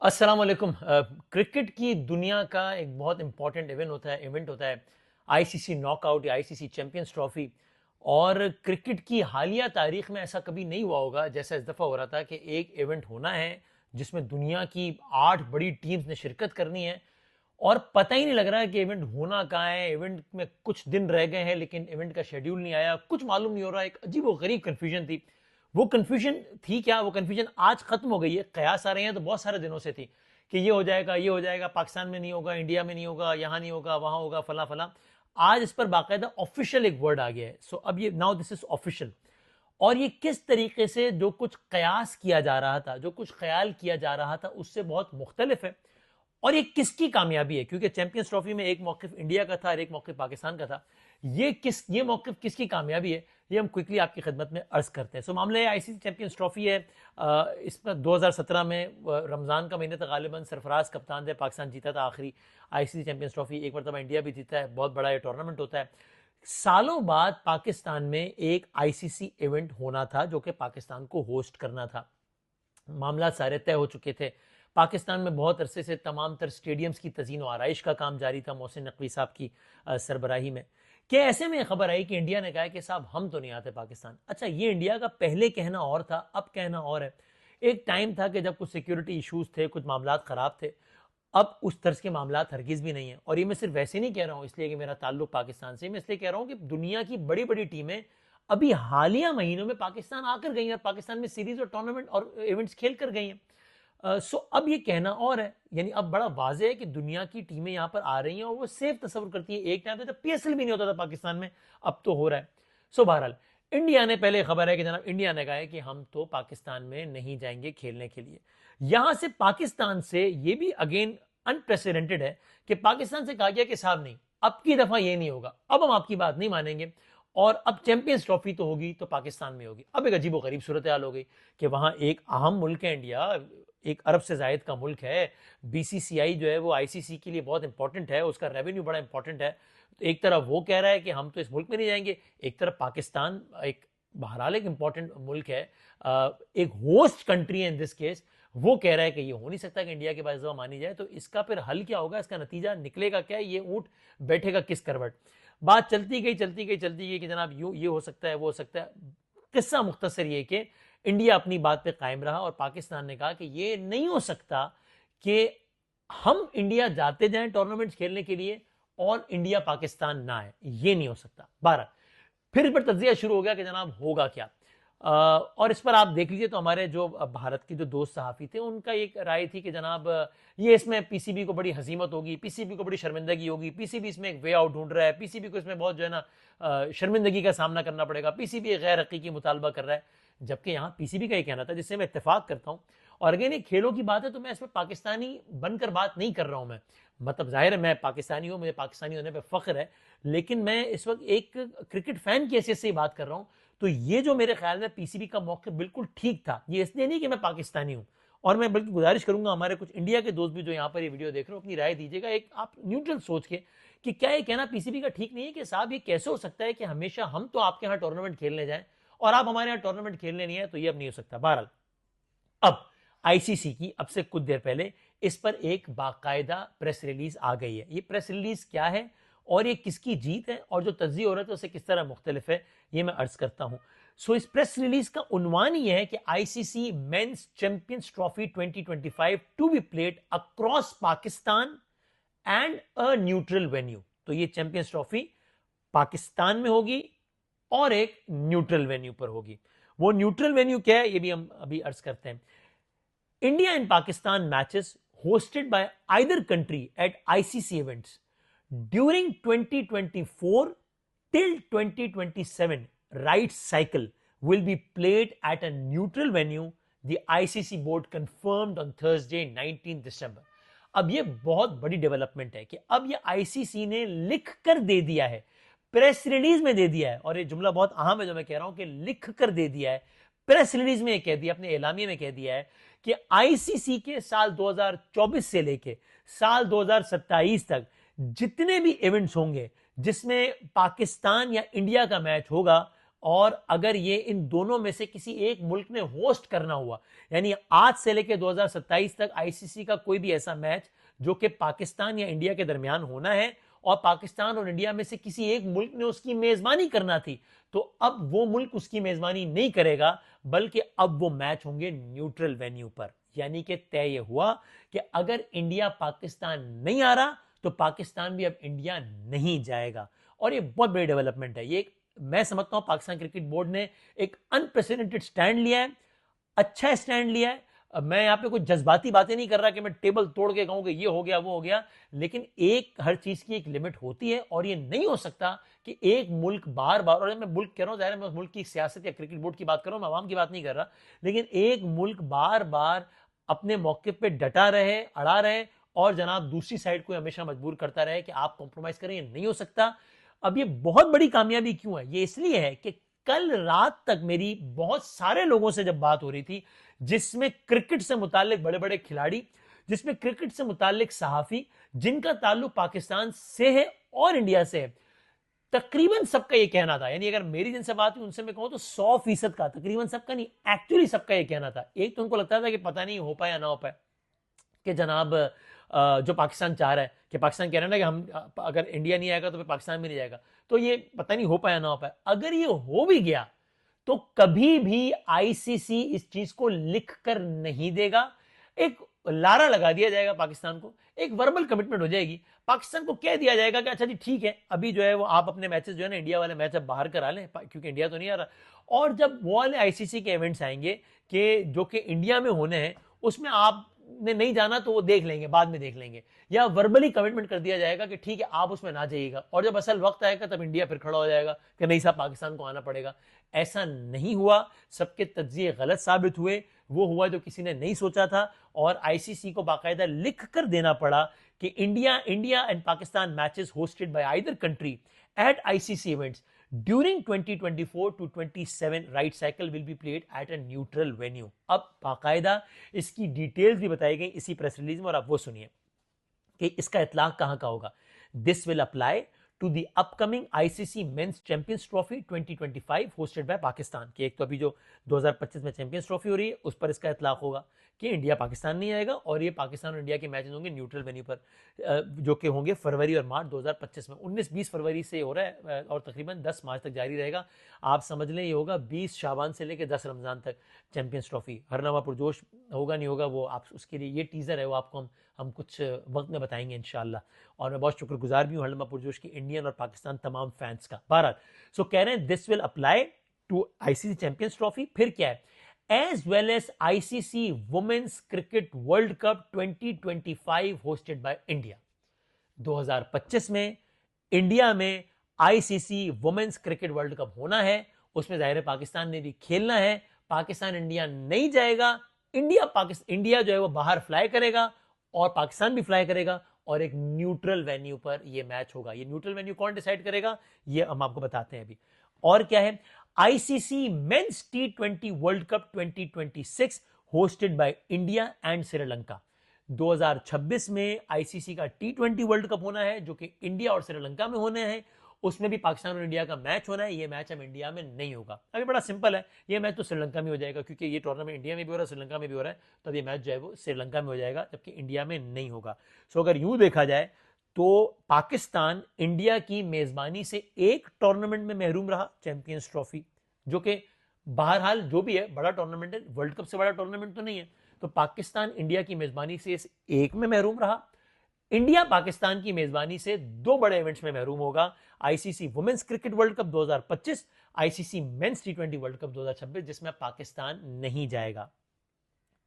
अस्सलाम वालेकुम। क्रिकेट की दुनिया का एक बहुत इंपॉर्टेंट इवेंट होता है आईसीसी नॉकआउट या आईसीसी चैंपियंस ट्रॉफी। और क्रिकेट की हालिया तारीख में ऐसा कभी नहीं हुआ होगा जैसा इस दफ़ा हो रहा था कि एक इवेंट होना है जिसमें दुनिया की 8 बड़ी टीम्स ने शिरकत करनी है और पता ही नहीं लग रहा है कि इवेंट होना कहाँ है। इवेंट में कुछ दिन रह गए हैं लेकिन इवेंट का शेड्यूल नहीं आया, कुछ मालूम नहीं हो रहा। एक अजीब व गरीब कन्फ्यूजन थी। वो कन्फ्यूजन थी क्या, वो कन्फ्यूजन आज खत्म हो गई है। कयास आ रहे हैं तो बहुत सारे दिनों से थी कि ये हो जाएगा, ये हो जाएगा, पाकिस्तान में नहीं होगा, इंडिया में नहीं होगा, यहाँ नहीं होगा, वहां होगा, फला फला। आज इस पर बाकायदा ऑफिशियल एक वर्ड आ गया है। सो अब ये नाउ दिस इज ऑफिशियल। और ये किस तरीके से जो कुछ कयास किया जा रहा था, जो कुछ ख्याल किया जा रहा था, उससे बहुत मुख्तलिफ है। और ये किसकी कामयाबी है, क्योंकि चैंपियंस ट्रॉफी में एक मौकिफ इंडिया का था और एक मौकिफ पाकिस्तान का था। ये मौकिफ किसकी कामयाबी है, ये हम क्विकली आपकी खिदमत में अर्ज करते हैं। सो मामला है आईसीसी चैंपियंस ट्रॉफी है। इसमें 2017 में रमजान का महीने तक गालिबन सरफराज कप्तान थे, पाकिस्तान जीता था आखिरी आईसीसी चैंपियंस ट्रॉफी। एक मरतबा इंडिया भी जीता है, बहुत बड़ा ये टूर्नामेंट होता है। सालों बाद पाकिस्तान में एक आईसीसी इवेंट होना था जो कि पाकिस्तान को होस्ट करना था। मामला सारे तय हो चुके थे। पाकिस्तान में बहुत अरसे से तमाम तर स्टेडियम्स की तज़ीन व आरइश का काम जारी था मोहसिन नकवी साहब की सरबराही में। कि ऐसे में खबर आई कि इंडिया ने कहा कि साहब हम तो नहीं आते पाकिस्तान। अच्छा, ये इंडिया का पहले कहना और था, अब कहना और है। एक टाइम था कि जब कुछ सिक्योरिटी इशूज थे, कुछ मामला ख़राब थे। अब उस तर्ज के मामला हरगिज़ भी नहीं है। और ये मैं सिर्फ वैसे नहीं कह रहा हूँ इसलिए कि मेरा ताल्लुक पाकिस्तान से, मैं इसलिए कह रहा हूँ कि दुनिया की बड़ी बड़ी टीमें अभी हालिया महीनों में पाकिस्तान आकर गई हैं और पाकिस्तान में सीरीज और टूर्नामेंट और इवेंट्स खेल कर गई हैं। सो अब ये कहना और है, यानी अब बड़ा वाज़ेह है कि दुनिया की टीमें यहाँ पर आ रही हैं और वो सेफ तस्वर करती है। एक टाइम पे तो पीएसएल भी नहीं होता था पाकिस्तान में, अब तो हो रहा है। सो बहरहाल इंडिया ने, पहले खबर है कि जनाब इंडिया ने कहा है कि हम तो पाकिस्तान में नहीं जाएंगे खेलने के लिए। यहां से पाकिस्तान से ये भी अगेन अनप्रेसिडेंटेड है कि पाकिस्तान से कहा गया कि साहब नहीं, अब की दफा ये नहीं होगा, अब हम आपकी बात नहीं मानेंगे। और अब चैंपियंस ट्रॉफी तो होगी तो पाकिस्तान में होगी। अब एक अजीब गरीब सूरत हाल हो गई कि वहां एक अहम मुल्क है इंडिया, एक अरब से जायद का मुल्क है। बीसीसीआई जो है वो आईसीसी के लिए बहुत इंपॉर्टेंट है, उसका रेवेन्यू बड़ा इंपॉर्टेंट है। तो एक तरफ वो कह रहा है कि हम तो इस मुल्क में नहीं जाएंगे, एक तरफ पाकिस्तान एक बहरहाल एक इंपॉर्टेंट मुल्क है, एक होस्ट कंट्री है इन दिस केस, वो कह रहा है कि ये हो नहीं सकता कि इंडिया के पास जमा मानी जाए। तो इसका फिर हल क्या होगा, इसका नतीजा निकलेगा क्या, ये ऊंट बैठेगा किस करवट। बात चलती गई चलती गई चलती गई कि जनाब यूं ये हो सकता है, वो हो सकता है। किस्सा मुख्तसर ये कि इंडिया अपनी बात पे कायम रहा और पाकिस्तान ने कहा कि ये नहीं हो सकता कि हम इंडिया जाते जाएं टूर्नामेंट्स खेलने के लिए और इंडिया पाकिस्तान ना आए, ये नहीं हो सकता। 12 फिर इस पर तज्जिया शुरू हो गया कि जनाब होगा क्या। और इस पर आप देख लीजिए तो हमारे जो भारत के जो दोस्त सहाफ़ी थे उनका एक राय थी कि जनाब ये इसमें पीसीबी को बड़ी हजीमत होगी, पीसीबी को बड़ी शर्मिंदगी होगी, पीसीबी इसमें एक वे आउट ढूंढ रहा है, पीसीबी को इसमें बहुत जो है ना शर्मिंदगी का सामना करना पड़ेगा, पीसीबी एक गैर हकीकी मुतालबा कर रहा है। जबकि यहाँ पीसीबी का ही कहना था, जिससे मैं इत्तेफाक करता हूँ। और अगेन ये खेलों की बात है तो मैं इसमें पाकिस्तानी बनकर बात नहीं कर रहा हूँ मैं। मतलब जाहिर है मैं पाकिस्तानी हूँ, मुझे पाकिस्तानी होने पर फख्र है, लेकिन मैं इस वक्त एक क्रिकेट फैन की हैसियत से ही बात कर रहा हूँ। तो ये जो मेरे ख्याल में पीसीबी का मौके बिल्कुल ठीक था, ये इसलिए नहीं कि मैं पाकिस्तानी हूं। और मैं बल्कि गुजारिश करूंगा हमारे कुछ इंडिया के दोस्त भी जो यहां पर ये वीडियो देख रहे हो, अपनी राय दीजिएगा एक आप न्यूट्रल सोच के कि क्या ये कहना पीसीबी का ठीक नहीं है कि साहब ये कैसे हो सकता है कि हमेशा हम तो आपके यहां टूर्नामेंट खेलने जाएं और आप हमारे यहां टूर्नामेंट खेलने नहीं है, तो ये अब नहीं हो सकता। बहरहाल अब आईसीसी की अब से कुछ देर पहले इस पर एक बाकायदा प्रेस रिलीज आ गई है। ये प्रेस रिलीज क्या है और ये किसकी जीत है और जो तज्जिया हो रहा है तो उससे किस तरह मुख्तलिफ है, ये मैं अर्ज करता हूं। सो इस प्रेस रिलीज का उन्वान ये है कि ICC men's champions trophy 2025 to be played across Pakistan and a neutral venue. तो ये चैंपियंस ट्रॉफी पाकिस्तान में होगी और एक न्यूट्रल वेन्यू पर होगी। वो न्यूट्रल वेन्यू क्या है ये भी हम अभी अर्ज करते हैं। India and Pakistan matches hosted by either country at ICC events during 2024 till 2027 rights cycle will be played at a neutral venue, the ICC board confirmed on Thursday 19 December। अब ये बहुत बड़ी डेवलपमेंट है कि अब ये आईसीसी ने लिख कर दे दिया है, प्रेस रिलीज में दे दिया है। और ये जुमला बहुत अहम है जो मैं कह रहा हूं कि लिख कर दे दिया है। प्रेस रिलीज में कह दिया, अपने एलामिया में कह दिया है कि आईसीसी के साल 2024 से लेके साल 2027 तक जितने भी इवेंट्स होंगे जिसमें पाकिस्तान या इंडिया का मैच होगा और अगर ये इन दोनों में से किसी एक मुल्क ने होस्ट करना हुआ, यानी आज से लेकर 2027 तक आईसीसी का कोई भी ऐसा मैच जो कि पाकिस्तान या इंडिया के दरमियान होना है और पाकिस्तान और इंडिया में से किसी एक मुल्क ने उसकी मेजबानी करना थी, तो अब वो मुल्क उसकी मेजबानी नहीं करेगा, बल्कि अब वो मैच होंगे न्यूट्रल वेन्यू पर। यानी कि तय ये हुआ कि अगर इंडिया पाकिस्तान नहीं आ रहा तो पाकिस्तान भी अब इंडिया नहीं जाएगा। और ये बहुत बड़ी डेवलपमेंट है। ये मैं समझता हूं पाकिस्तान क्रिकेट बोर्ड ने एक अनप्रेसिडेंटेड स्टैंड लिया है, अच्छा स्टैंड लिया है। मैं यहां पे कुछ जज्बाती बातें नहीं कर रहा कि मैं टेबल तोड़ के कहूं कि ये हो गया वो हो गया, लेकिन एक हर चीज की एक लिमिट होती है और ये नहीं हो सकता कि एक मुल्क बार बार, और मैं मुल्क कह रहा हूं, जाहिर है मैं उस मुल्क की सियासत या क्रिकेट बोर्ड की बात कर रहा हूं, मैं आवाम की बात नहीं कर रहा, लेकिन एक मुल्क बार बार अपने मौके पे डटा रहे, अड़ा रहे, और जनाब दूसरी साइड को हमेशा मजबूर करता रहे कि आप कॉम्प्रोमाइज करें, ये नहीं हो सकता। अब ये बहुत बड़ी कामयाबी क्यों है? ये इसलिए है कि कल रात तक मेरी बहुत सारे लोगों से जब बात हो रही थी, जिसमें क्रिकेट से मुतालिक बड़े बड़े खिलाड़ी, जिसमें क्रिकेट से मुतालिक सहाफी, जिनका ताल्लुक पाकिस्तान से है और इंडिया से है, तकरीबन सबका ये कहना था, यानी अगर मेरी जिनसे बात हुई उनसे मैं कहूं तो 100% का, तकरीबन सबका नहीं, एक्चुअली सबका ये कहना था। एक तो उनको लगता था कि पता नहीं हो पाए या ना हो पाए, कि जनाब जो पाकिस्तान चाह रहा है, कि पाकिस्तान कह रहा है ना कि हम अगर इंडिया नहीं आएगा तो फिर पाकिस्तान भी नहीं जाएगा, तो ये पता नहीं हो पाया ना हो पाया। अगर ये हो भी गया तो कभी भी आईसीसी इस चीज को लिख कर नहीं देगा। एक लारा लगा दिया जाएगा पाकिस्तान को, एक वर्बल कमिटमेंट हो जाएगी, पाकिस्तान को कह दिया जाएगा कि अच्छा जी ठीक है, अभी जो है वो आप अपने मैचेस जो है ना, इंडिया वाले मैच अब बाहर करा लें क्योंकि इंडिया तो नहीं आ रहा। और जब वो वाले आईसीसी के इवेंट्स आएंगे कि जो कि इंडिया में होने हैं, उसमें आपने नहीं जाना तो वो देख लेंगे, बाद में देख लेंगे, या वर्बली कमिटमेंट कर दिया जाएगा कि ठीक है आप उसमें ना जाइएगा, और जब असल वक्त आएगा तब इंडिया फिर खड़ा हो जाएगा कि नहीं साहब पाकिस्तान को आना पड़ेगा। ऐसा नहीं हुआ, सबके तज्जिए गलत साबित हुए, वो हुआ जो किसी ने नहीं सोचा था, और आईसीसी को बाकायदा लिख कर देना पड़ा कि India and Pakistan matches hosted by either country at ICC events during 2024 to 27 right cycle will be played at a neutral venue. अब बाकायदा इसकी डिटेल्स भी बताई गई इसी प्रेस रिलीज में, और आप वो सुनिए कि इसका इतलाक कहां का होगा। This will apply to the upcoming ICC men's champions trophy 2025 hosted by Pakistan. कि एक तो अभी जो 2025 में चैंपियंस ट्रॉफी हो रही है उस पर इसका इतलाक होगा कि इंडिया पाकिस्तान नहीं आएगा, और ये पाकिस्तान और इंडिया के मैचेस होंगे न्यूट्रल वेन्यू पर, जो कि होंगे फरवरी और मार्च 2025 में। 19-20 फरवरी से हो रहा है और तकरीबन 10 मार्च तक जारी रहेगा। आप समझ लें ये होगा 20 शाबान से लेकर 10 रमजान तक चैंपियंस ट्रॉफी। हरनामा पुरजोश होगा नहीं होगा वो आप उसके लिए, ये टीजर है वो आपको हम कुछ वक्त में बताएंगे इंशाल्लाह। और मैं बहुत शुक्रगुजार भी हूँ हरनामा पुरजोश की इंडियन और पाकिस्तान तमाम फैंस का। बहरहाल सो कह रहे हैं this will apply to ICC champions trophy. फिर क्या है, as well as ICC women's cricket world cup 2025 hosted by India. 2025 में इंडिया में ICC women's cricket world cup होना है, उसमें जाहिर है पाकिस्तान ने भी खेलना है। पाकिस्तान इंडिया नहीं जाएगा, इंडिया जो है वो बाहर फ्लाई करेगा और पाकिस्तान भी फ्लाई करेगा, और एक न्यूट्रल वेन्यू पर ये मैच होगा। ये न्यूट्रल वेन्यू कौन डिसाइड करेगा ये हम आपको बताते हैं अभी। और क्या है, आईसीसी मेंस टी20 world cup 2026 hosted by India and Sri Lanka. 2026 में आईसीसी का टी20 वर्ल्ड कप होना है जो कि इंडिया और श्रीलंका में होने हैं। उसमें भी पाकिस्तान और इंडिया का मैच होना है। ये मैच हम इंडिया में नहीं होगा। अभी बड़ा सिंपल है, ये मैच तो श्रीलंका में हो जाएगा क्योंकि ये टूर्नामेंट इंडिया में भी हो रहा है, श्रीलंका में भी हो रहा है, तो ये मैच जो है वो श्रीलंका में हो जाएगा, जबकि इंडिया में नहीं होगा। सो अगर यूं देखा जाए तो पाकिस्तान इंडिया की मेजबानी से एक टूर्नामेंट में महरूम रहा, चैंपियंस ट्रॉफी, जो कि बहरहाल जो भी है बड़ा टूर्नामेंट है, वर्ल्ड कप से बड़ा टूर्नामेंट तो नहीं है। तो पाकिस्तान इंडिया की मेजबानी से इस एक में महरूम रहा। इंडिया पाकिस्तान की मेजबानी से दो बड़े इवेंट्स में महरूम होगा, ICC women's cricket world cup 2025, ICC men's टी20 वर्ल्ड कप 2026, जिसमें पाकिस्तान नहीं जाएगा।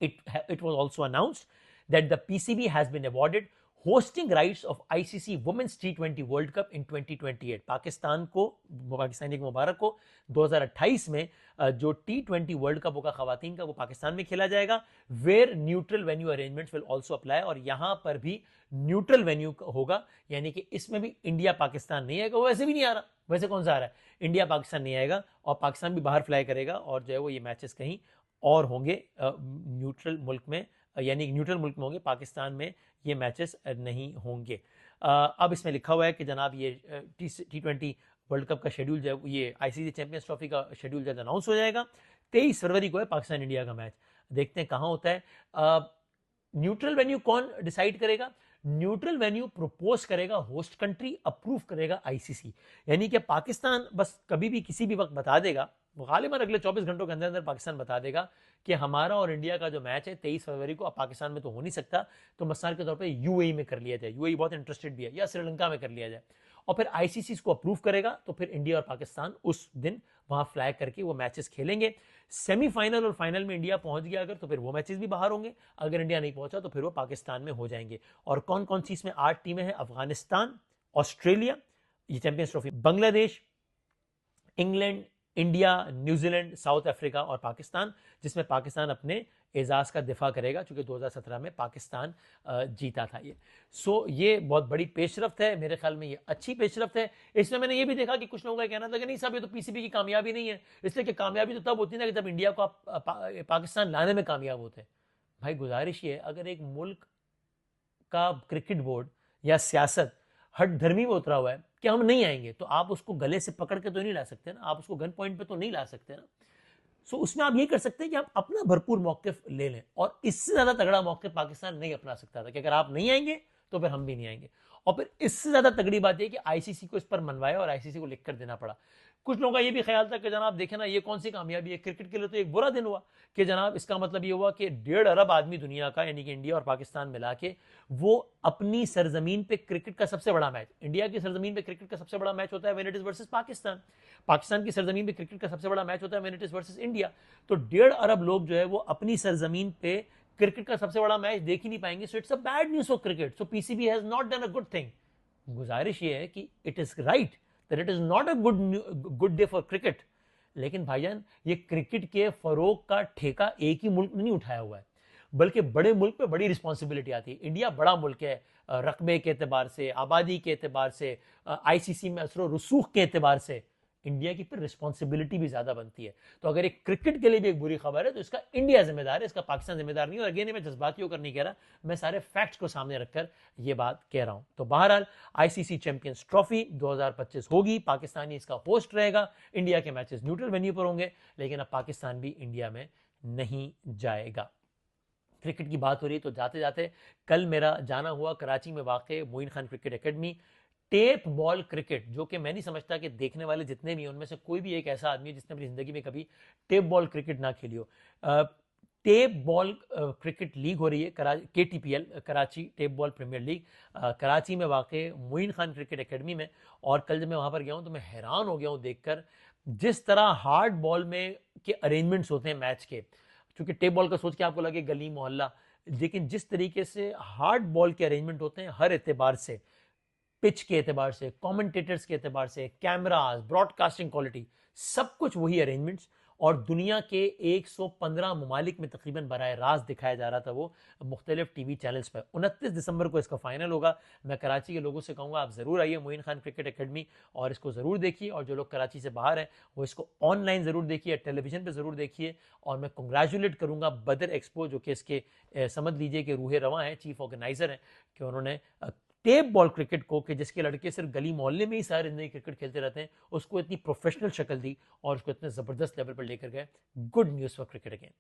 It was also announced that the PCB has been awarded hosting rights of ICC Women's T20 World Cup in 2028। Pakistani को मुबारक को 2028 में जो T20 वर्ल्ड कप होगा खवातीन का, वो पाकिस्तान में खेला जाएगा। Where neutral venue arrangements will also apply, और यहां पर भी न्यूट्रल वेन्यू होगा, यानी कि इसमें भी इंडिया पाकिस्तान नहीं आएगा। वो वैसे भी नहीं आ रहा, वैसे कौन सा आ रहा है, इंडिया पाकिस्तान नहीं आएगा, और पाकिस्तान भी बाहर फ्लाई करेगा, और जो है वो ये मैचेस कहीं और होंगे न्यूट्रल मुल्क में, यानी न्यूट्रल मुल्क में होंगे, पाकिस्तान में ये मैचेस नहीं होंगे। अब इसमें लिखा हुआ है कि जनाब ये T20 वर्ल्ड कप का शेड्यूल जो है, ये आईसीसी चैंपियंस ट्रॉफी का शेड्यूल जब अनाउंस हो जाएगा, 23 फरवरी को है पाकिस्तान इंडिया का मैच। देखते हैं कहाँ होता है। न्यूट्रल वेन्यू कौन डिसाइड करेगा? न्यूट्रल वेन्यू प्रपोज करेगा होस्ट कंट्री, अप्रूव करेगा आईसीसी। यानी कि पाकिस्तान बस कभी भी किसी भी वक्त बता देगा, गालिबन अगले 24 घंटों के अंदर अंदर पाकिस्तान बता देगा कि हमारा और इंडिया का जो मैच है 23 फरवरी को, अब पाकिस्तान में तो हो नहीं सकता, तो मसाल के तौर पे यूएई में कर लिया जाए, यूएई बहुत इंटरेस्टेड भी है, या श्रीलंका में कर लिया जाए, और फिर आईसीसी इसको अप्रूव करेगा, तो फिर इंडिया और पाकिस्तान उस दिन वहां फ्लैग करके वो मैचेस खेलेंगे। सेमीफाइनल और फाइनल में इंडिया पहुंच गया अगर, तो फिर वो मैचेस भी बाहर होंगे, अगर इंडिया नहीं पहुंचा तो फिर वो पाकिस्तान में हो जाएंगे। और कौन कौन सी इसमें 8 टीमें हैं? अफगानिस्तान, ऑस्ट्रेलिया, ये champions trophy, Bangladesh, England, India, New Zealand, south Africa और पाकिस्तान, जिसमें पाकिस्तान अपने एजाज का दिफा करेगा, क्योंकि 2017 में पाकिस्तान जीता था ये। सो ये बहुत बड़ी पेशरफ्त है, मेरे ख्याल में ये अच्छी पेशरफ्त है। इसमें मैंने ये भी देखा कि कुछ लोगों का कहना था कि नहीं साहब, ये तो पीसीबी की कामयाबी नहीं है, इसलिए कि कामयाबी तो तब होती है ना कि जब इंडिया को आप पाकिस्तान लाने में कामयाब होते हैं। भाई गुजारिश ये है, अगर एक मुल्क का क्रिकेट बोर्ड या सियासत हट धर्मी में उतरा हुआ है कि हम नहीं आएंगे, तो आप उसको गले से पकड़ के तो नहीं ला सकते ना, आप उसको गन पॉइंट पे तो नहीं ला सकते ना। सो उसमें आप ये कर सकते हैं कि आप अपना भरपूर मौकिफ ले लें, और इससे ज्यादा तगड़ा मौकिफ पाकिस्तान नहीं अपना सकता था कि अगर आप नहीं आएंगे तो फिर हम भी नहीं आएंगे। और फिर इससे ज्यादा तगड़ी बात यह कि आईसीसी को इस पर मनवाया और आईसीसी को लिखकर देना पड़ा। कुछ लोगों का यह भी ख्याल था कि जनाब देखें ना, ये कौन सी कामयाबी है, क्रिकेट के लिए तो एक बुरा दिन हुआ कि जनाब इसका मतलब ये हुआ कि 1.5 अरब आदमी दुनिया का, यानी कि इंडिया और पाकिस्तान मिला के, वो अपनी सरजमीन पे क्रिकेट का सबसे बड़ा मैच, इंडिया की सरजमीन पे क्रिकेट का सबसे बड़ा मैच होता है when it is versus Pakistan, Pakistan की सरजमीन पे क्रिकेट का सबसे बड़ा मैच होता है when it is versus India. तो 1.5 अरब लोग जो है वो अपनी सरजमीन पे क्रिकेट का सबसे बड़ा मैच देख ही नहीं पाएंगे। So it's a bad news for cricket. So PCB has not done a good thing. गुजारिश ये है कि it is right that it is not a good day for cricket, लेकिन भाईजान ये क्रिकेट के फरोग का ठेका एक ही मुल्क ने नहीं उठाया हुआ है, बल्कि बड़े मुल्क पे बड़ी रिस्पॉन्सिबिलिटी आती है। इंडिया बड़ा मुल्क है, रकबे के एतबार से, आबादी के एतबार से, आईसीसी में असर रसूख के एतबार से इंडिया की फिर रिस्पॉन्सिबिलिटी भी ज्यादा बनती है। तो अगर एक क्रिकेट के लिए भी एक बुरी खबर है तो इसका इंडिया जिम्मेदार है, इसका पाकिस्तान जिम्मेदार नहीं है। और अगेन मैं जज्बाती होकर नहीं कह रहा, मैं सारे फैक्ट्स को सामने रखकर ये बात कह रहा हूं। तो बहरहाल आईसीसी चैंपियंस ट्रॉफी 2025 होगी, पाकिस्तानी इसका होस्ट रहेगा, इंडिया के मैचेस न्यूट्रल वेन्यू पर होंगे, लेकिन अब पाकिस्तान भी इंडिया में नहीं जाएगा। क्रिकेट की बात हो रही है तो जाते जाते कल मेरा जाना हुआ कराची में वाक़ Moin Khan cricket academy. Tape ball cricket, जो कि मैं नहीं समझता कि देखने वाले जितने भी हैं उनमें से कोई भी एक ऐसा आदमी है जिसने अपनी जिंदगी में कभी टेप बॉल क्रिकेट ना खेली हो। टेप बॉल क्रिकेट लीग हो रही है, KTPL, Karachi tape ball premier league, Karachi में वाक़ मोइन खान क्रिकेट एकेडमी में। और कल जब मैं वहाँ पर गया हूँ तो मैं हैरान हो गया हूँ देखकर जिस तरह हार्ड बॉल में के अरेंजमेंट्स होते हैं मैच के। क्योंकि टेप बॉल का सोच के आपको लगे गली मोहल्ला, लेकिन जिस तरीके से हार्ड बॉल के अरेंजमेंट होते हैं हर एतबार से, पिच के एतबार से, कमेंटेटर्स के एतबार से, कैमरास, ब्रॉडकास्टिंग क्वालिटी, सब कुछ वही अरेंजमेंट्स। और दुनिया के 115 ममालिक में तकरीबन बराह रास्त दिखाया जा रहा था वो मुख्तलिफ टीवी चैनल्स पर। 29 दिसंबर को इसका फाइनल होगा। मैं कराची के लोगों से कहूँगा आप ज़रूर आइए मोइन खान क्रिकेट एकेडमी और इसको ज़रूर देखिए, और जो लोग कराची से बाहर हैं वो इसको ऑनलाइन ज़रूर देखिए, टेलीविजन पर ज़रूर देखिए। और मैं कंग्रेचुलेट करूँगा बदर एक्सपो, जो कि इसके समझ लीजिए कि रूह रवां हैं, चीफ ऑर्गेनाइजर हैं, कि उन्होंने टेप बॉल क्रिकेट को, कि जिसके लड़के सिर्फ गली मोहल्ले में ही सारे जिंदगी क्रिकेट खेलते रहते हैं, उसको इतनी प्रोफेशनल शक्ल दी और उसको इतने जबरदस्त लेवल पर लेकर गए। Good news for cricket again.